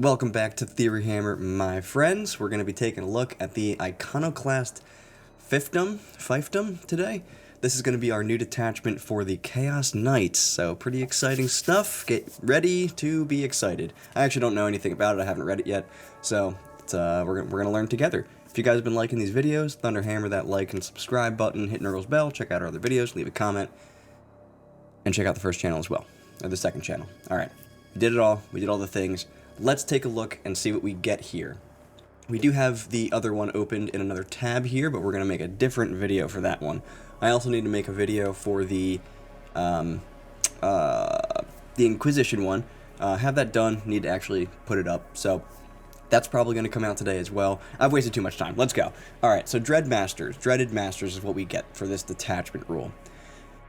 Welcome back to Theory Hammer, my friends. We're going to be taking a look at the Iconoclast Feifdom today. This is going to be our new detachment for the Chaos Knights, so pretty exciting stuff. Get ready to be excited. I actually don't know anything about it, I haven't read it yet, so we're going to learn together. If you guys have been liking these videos, hammer that like and subscribe button, hit Nurgle's bell, check out our other videos, leave a comment, and check out the first channel as well, or the second channel. Alright, we did it all, we did all the things. Let's take a look and see what we get here. We do have the other one opened in another tab here, but we're going to make a different video for that one. I also need to make a video for the Inquisition one. Have that done, need to actually put it up, so that's probably going to come out today as well. I've wasted too much time. Let's go. Alright, so Dreaded Masters is what we get for this detachment rule.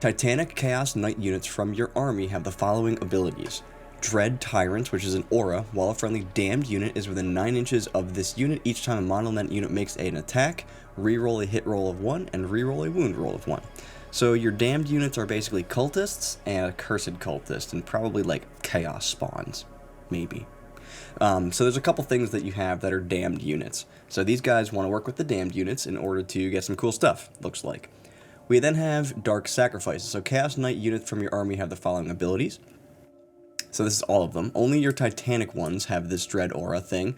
Titanic Chaos Knight units from your army have the following abilities. Dread Tyrants, which is an aura. While a friendly damned unit is within 9 inches of this unit, each time a model in that unit makes an attack, reroll a hit roll of 1, and reroll a wound roll of 1. So your damned units are basically cultists and a cursed cultist, and probably like chaos spawns, maybe. So there's a couple things that you have that are damned units. So these guys want to work with the damned units in order to get some cool stuff, looks like. We then have Dark Sacrifices. So Chaos Knight units from your army have the following abilities. So this is all of them. Only your Titanic ones have this Dread Aura thing.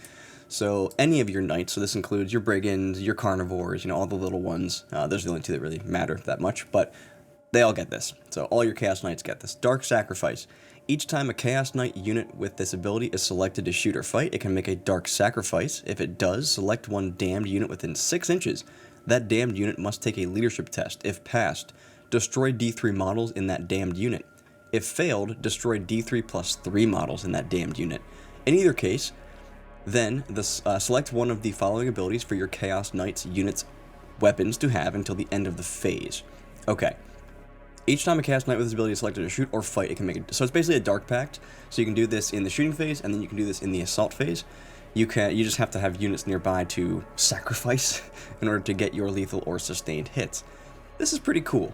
So any of your Knights, so this includes your Brigands, your Carnivores, all the little ones. Those are the only two that really matter that much, but they all get this. So all your Chaos Knights get this. Dark Sacrifice. Each time a Chaos Knight unit with this ability is selected to shoot or fight, it can make a Dark Sacrifice. If it does, select one damned unit within 6 inches. That damned unit must take a leadership test. If passed, destroy D3 models in that damned unit. If failed, destroy D3 plus 3 models in that damned unit. In either case, then select one of the following abilities for your Chaos Knights unit's weapons to have until the end of the phase. Okay. Each time a Chaos Knight with this ability is selected to shoot or fight, it can make it. So it's basically a Dark Pact. So you can do this in the shooting phase, and then you can do this in the assault phase. You just have to have units nearby to sacrifice in order to get your lethal or sustained hits. This is pretty cool.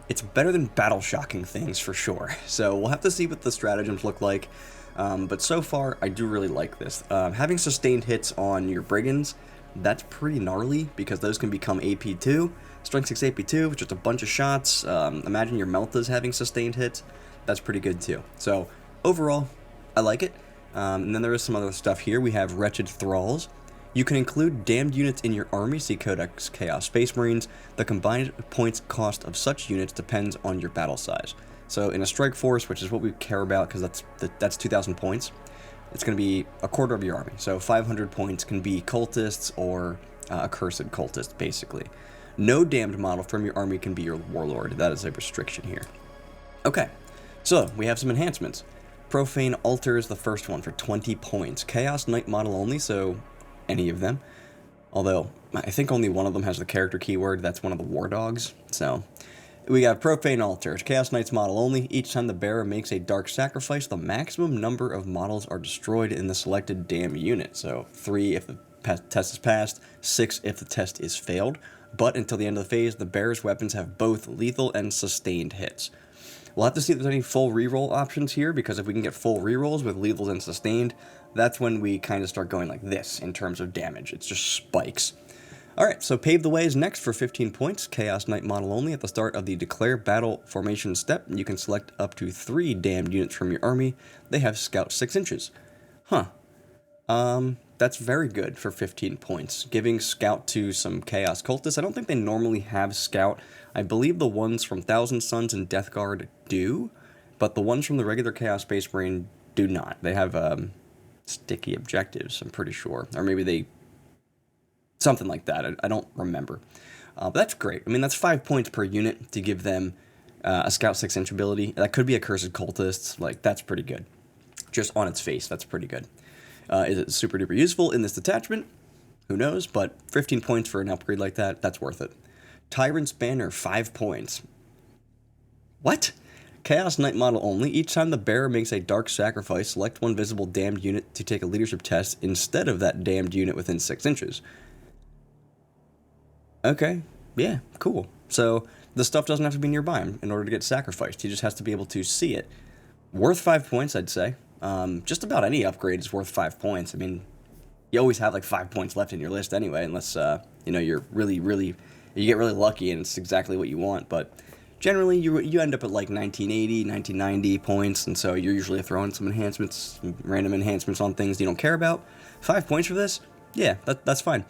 It's better than battle shocking things for sure, so we'll have to see what the stratagems look like, but so far I do really like this. Having sustained hits on your Brigands, that's pretty gnarly, because those can become AP2, Strength 6 AP2, which is a bunch of shots. Imagine your Meltas having sustained hits, that's pretty good too. So overall, I like it. And then there is some other stuff here. We have Wretched Thralls. You can include damned units in your army, see Codex Chaos Space Marines. The combined points cost of such units depends on your battle size. So in a strike force, which is what we care about because that's 2,000 points, it's going to be a quarter of your army. So 500 points can be cultists or a cursed cultist, basically. No damned model from your army can be your warlord. That is a restriction here. Okay, so we have some enhancements. Profane Altar is the first one for 20 points. Chaos Knight model only, so any of them. Although, I think only one of them has the character keyword. That's one of the War Dogs. So, we got Profane Altar. Chaos Knights model only. Each time the bearer makes a Dark Sacrifice, the maximum number of models are destroyed in the selected damn unit. So, 3 if the test is passed, 6 if the test is failed. But until the end of the phase, the bearer's weapons have both lethal and sustained hits. We'll have to see if there's any full reroll options here, because if we can get full rerolls with lethals and sustained, that's when we kind of start going like this in terms of damage. It's just spikes. Alright, so Pave the Way is next for 15 points. Chaos Knight model only. At the start of the Declare Battle Formation step, you can select up to 3 damned units from your army. They have Scout 6 inches. Huh. That's very good for 15 points. Giving Scout to some Chaos Cultists. I don't think they normally have Scout. I believe the ones from Thousand Suns and Death Guard do, but the ones from the regular Chaos Space Marine do not. They have sticky objectives, I'm pretty sure. Or maybe they... something like that. I don't remember. But that's great. I mean, that's 5 points per unit to give them a Scout 6-inch ability. That could be a Cursed Cultist. Like, that's pretty good. Just on its face, that's pretty good. Is it super duper useful in this detachment? Who knows, but 15 points for an upgrade like that, that's worth it. Tyrant's Banner, 5 points. What? Chaos Knight model only. Each time the bearer makes a Dark Sacrifice, select one visible damned unit to take a leadership test instead of that damned unit within 6 inches. Okay, yeah, cool. So the stuff doesn't have to be nearby him in order to get sacrificed. He just has to be able to see it. Worth 5 points, I'd say. Just about any upgrade is worth 5 points. I mean, you always have like 5 points left in your list anyway, unless, you know, you get really lucky and it's exactly what you want. But generally, you end up at like 1980, 1990 points, and so you're usually throwing some enhancements, random enhancements on things you don't care about. 5 points for this? Yeah, that's fine.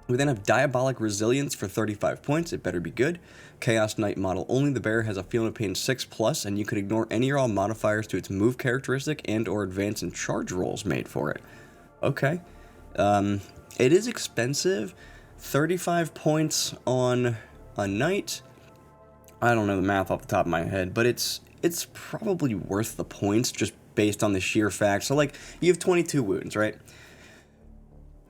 We then have Diabolic Resilience for 35 points. It better be good. Chaos Knight model only. The bearer has a Feeling of Pain 6+, and you can ignore any or all modifiers to its move characteristic and or advance and charge rolls made for it. Okay. It is expensive. 35 points on a knight. I don't know the math off the top of my head, but it's probably worth the points just based on the sheer fact. So, like, you have 22 wounds, right?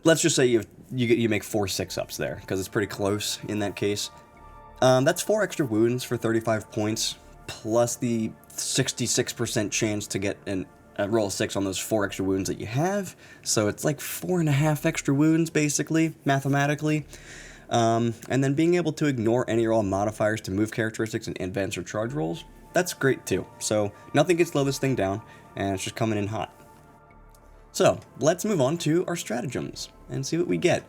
Let's just say you make 4 6-ups there, because it's pretty close in that case. That's 4 extra wounds for 35 points, plus the 66% chance to get a roll 6 on those 4 extra wounds that you have. So it's like 4.5 extra wounds, basically, mathematically. And then being able to ignore any or all modifiers to move characteristics and advance or charge rolls, that's great too. So nothing can slow this thing down, and it's just coming in hot. So, let's move on to our stratagems and see what we get.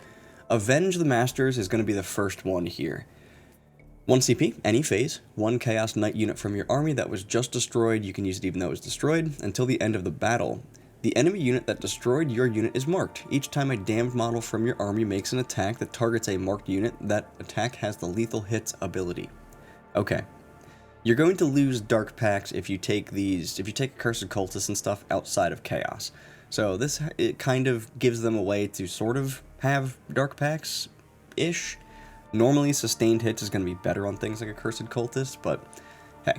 Avenge the Masters is going to be the first one here. 1 CP, any phase, 1 Chaos Knight unit from your army that was just destroyed, you can use it even though it was destroyed, until the end of the battle. The enemy unit that destroyed your unit is marked. Each time a damned model from your army makes an attack that targets a marked unit, that attack has the lethal hits ability. Okay. You're going to lose dark packs if you take Accursed Cultists and stuff outside of Chaos. So it kind of gives them a way to sort of have dark packs-ish. Normally, sustained hits is going to be better on things like Accursed Cultists, but hey,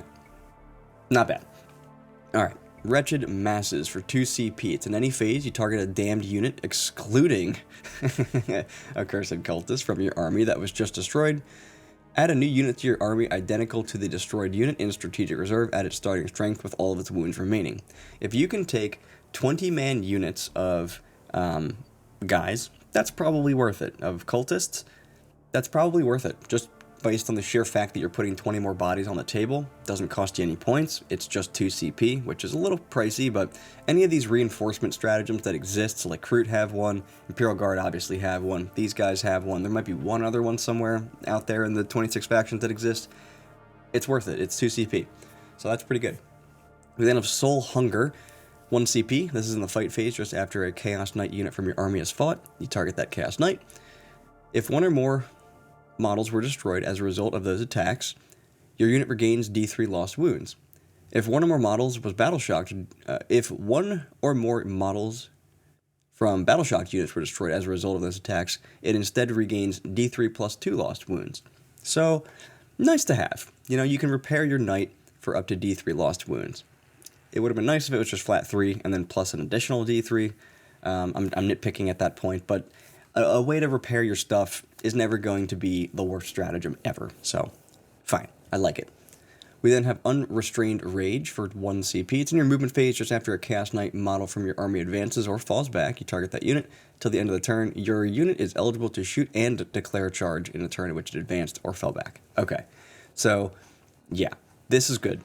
not bad. Alright, Wretched Masses for 2 CP. It's in any phase, you target a damned unit, excluding Accursed Cultists from your army that was just destroyed. Add a new unit to your army identical to the destroyed unit in Strategic Reserve at its starting strength with all of its wounds remaining. If you can take 20-man units of guys, that's probably worth it. Of cultists, that's probably worth it. Just based on the sheer fact that you're putting 20 more bodies on the table. Doesn't cost you any points. It's just 2 CP, which is a little pricey, but any of these reinforcement stratagems that exist, so like Kroot have one, Imperial Guard obviously have one, these guys have one, there might be one other one somewhere out there in the 26 factions that exist. It's worth it. It's 2 CP. So that's pretty good. We then have Soul Hunger. 1 CP, this is in the fight phase just after a Chaos Knight unit from your army is fought. You target that Chaos Knight. If one or more models were destroyed as a result of those attacks, your unit regains D3 lost wounds. If one or more models was battle shocked, if one or more models from battle shocked units were destroyed as a result of those attacks, it instead regains D3 plus 2 lost wounds. So, nice to have. You know, you can repair your knight for up to D3 lost wounds. It would have been nice if it was just flat 3 and then plus an additional D3. I'm nitpicking at that point, but a way to repair your stuff is never going to be the worst stratagem ever. So, fine. I like it. We then have Unrestrained Rage for 1 CP. It's in your movement phase just after a Chaos Knight model from your army advances or falls back. You target that unit. Till the end of the turn, your unit is eligible to shoot and declare a charge in a turn in which it advanced or fell back. Okay. So, yeah. This is good.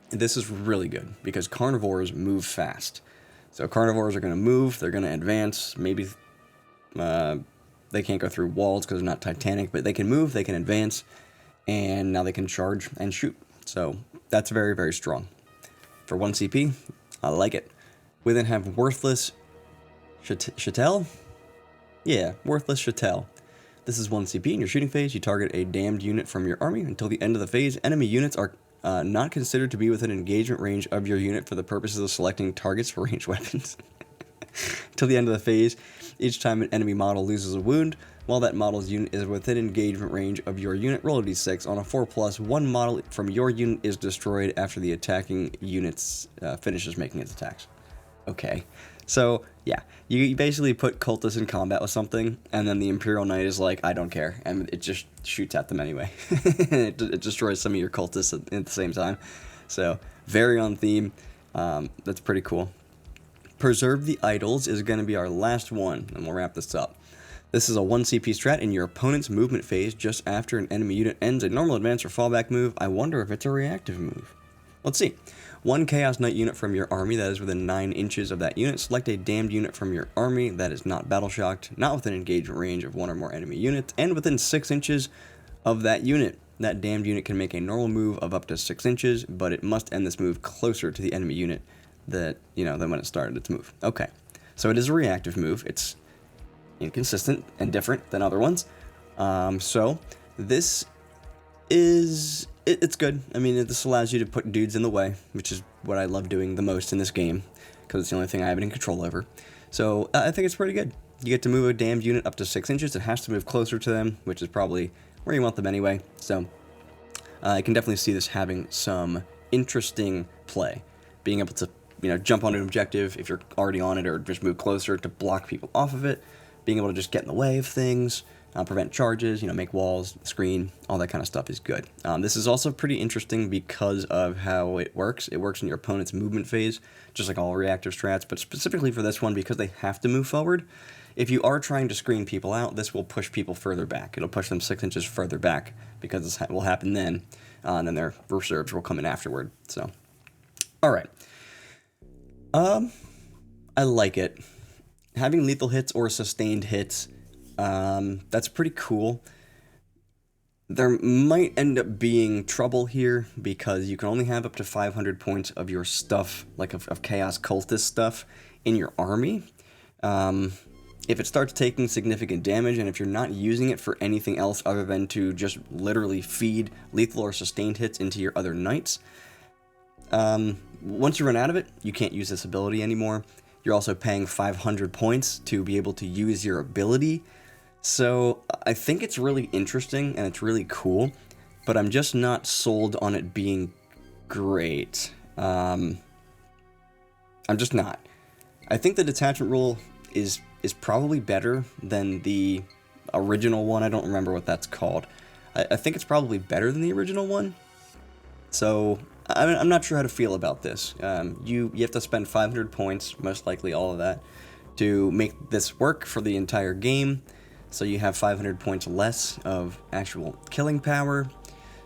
This is really good because carnivores move fast. So carnivores are going to move, they're going to advance, maybe they can't go through walls because they're not titanic, but they can move, they can advance, and now they can charge and shoot. So that's very, very strong. For 1 CP, I like it. We then have Worthless Chattel? Yeah, Worthless Chattel. This is 1 CP in your shooting phase. You target a damned unit from your army. Until the end of the phase, enemy units are not considered to be within engagement range of your unit for the purposes of selecting targets for ranged weapons. Till the end of the phase, each time an enemy model loses a wound, while that model's unit is within engagement range of your unit, roll a d6. On a 4+, one model from your unit is destroyed after the attacking unit finishes making its attacks. Okay, so yeah, you basically put cultists in combat with something, and then the Imperial Knight is like, I don't care, and it just shoots at them anyway. It destroys some of your cultists at the same time. So, very on theme. That's pretty cool. Preserve the Idols is going to be our last one, and we'll wrap this up. This is a 1 CP strat in your opponent's movement phase just after an enemy unit ends a normal advance or fallback move. I wonder if it's a reactive move. Let's see. One Chaos Knight unit from your army that is within 9 inches of that unit. Select a damned unit from your army that is not battle shocked, not within engagement range of 1 or more enemy units, and within 6 inches of that unit. That damned unit can make a normal move of up to 6 inches, but it must end this move closer to the enemy unit than when it started its move. Okay, so it is a reactive move. It's inconsistent and different than other ones. So this is it's good. I mean, this allows you to put dudes in the way, which is what I love doing the most in this game, because it's the only thing I have any control over. So I think it's pretty good. You get to move a damned unit up to 6 inches. It has to move closer to them, which is probably where you want them anyway. So I can definitely see this having some interesting play. Being able to, jump on an objective if you're already on it, or just move closer to block people off of it. Being able to just get in the way of things, prevent charges, make walls, screen, all that kind of stuff is good. This is also pretty interesting because of how it works. It works in your opponent's movement phase, just like all reactive strats, but specifically for this one, because they have to move forward. If you are trying to screen people out, this will push people further back. It'll push them 6 inches further back, because this will happen then, and then their reserves will come in afterward. So, all right. I like it. Having lethal hits or sustained hits, that's pretty cool. There might end up being trouble here, because you can only have up to 500 points of your stuff, like of Chaos Cultist stuff, in your army. If it starts taking significant damage, and if you're not using it for anything else other than to just literally feed lethal or sustained hits into your other knights, once you run out of it, you can't use this ability anymore. You're also paying 500 points to be able to use your ability. So I think it's really interesting and it's really cool, but I'm just not sold on it being great. I'm just not. I think the detachment rule is probably better than the original one. I don't remember what that's called. I think it's probably better than the original one. So I'm not sure how to feel about this. You have to spend 500 points, most likely all of that, to make this work for the entire game. So you have 500 points less of actual killing power.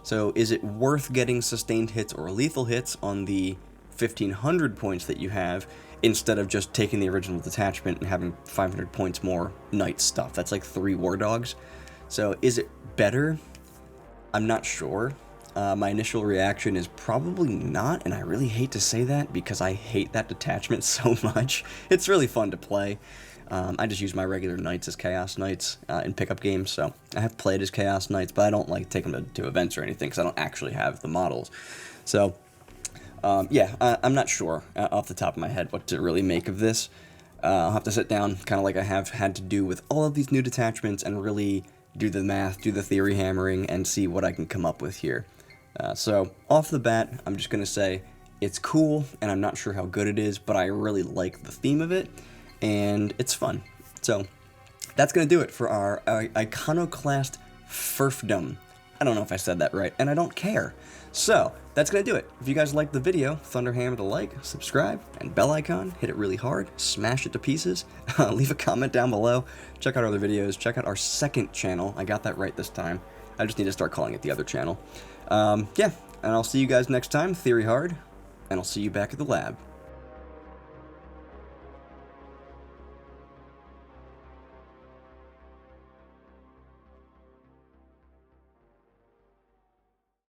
So is it worth getting sustained hits or lethal hits on the 1500 points that you have, instead of just taking the original detachment and having 500 points more knight stuff? That's like 3 war dogs. So is it better? I'm not sure. My initial reaction is probably not, and I really hate to say that because I hate that detachment so much. It's really fun to play. I just use my regular knights as Chaos Knights in pickup games, so I have played as Chaos Knights, but I don't like take them to events or anything because I don't actually have the models. So, yeah, I'm not sure off the top of my head what to really make of this. I'll have to sit down, kind of like I have had to do with all of these new detachments, and really do the math, do the theory hammering, and see what I can come up with here. So, off the bat, I'm just going to say it's cool, and I'm not sure how good it is, but I really like the theme of it, and it's fun. So, that's going to do it for our Iconoclast Feifdom. I don't know if I said that right, and I don't care. So, that's going to do it. If you guys liked the video, thunderhammer to like, subscribe, and bell icon. Hit it really hard. Smash it to pieces. Leave a comment down below. Check out our other videos. Check out our second channel. I got that right this time. I just need to start calling it the other channel. Yeah, and I'll see you guys next time. Theory hard, and I'll see you back at the lab.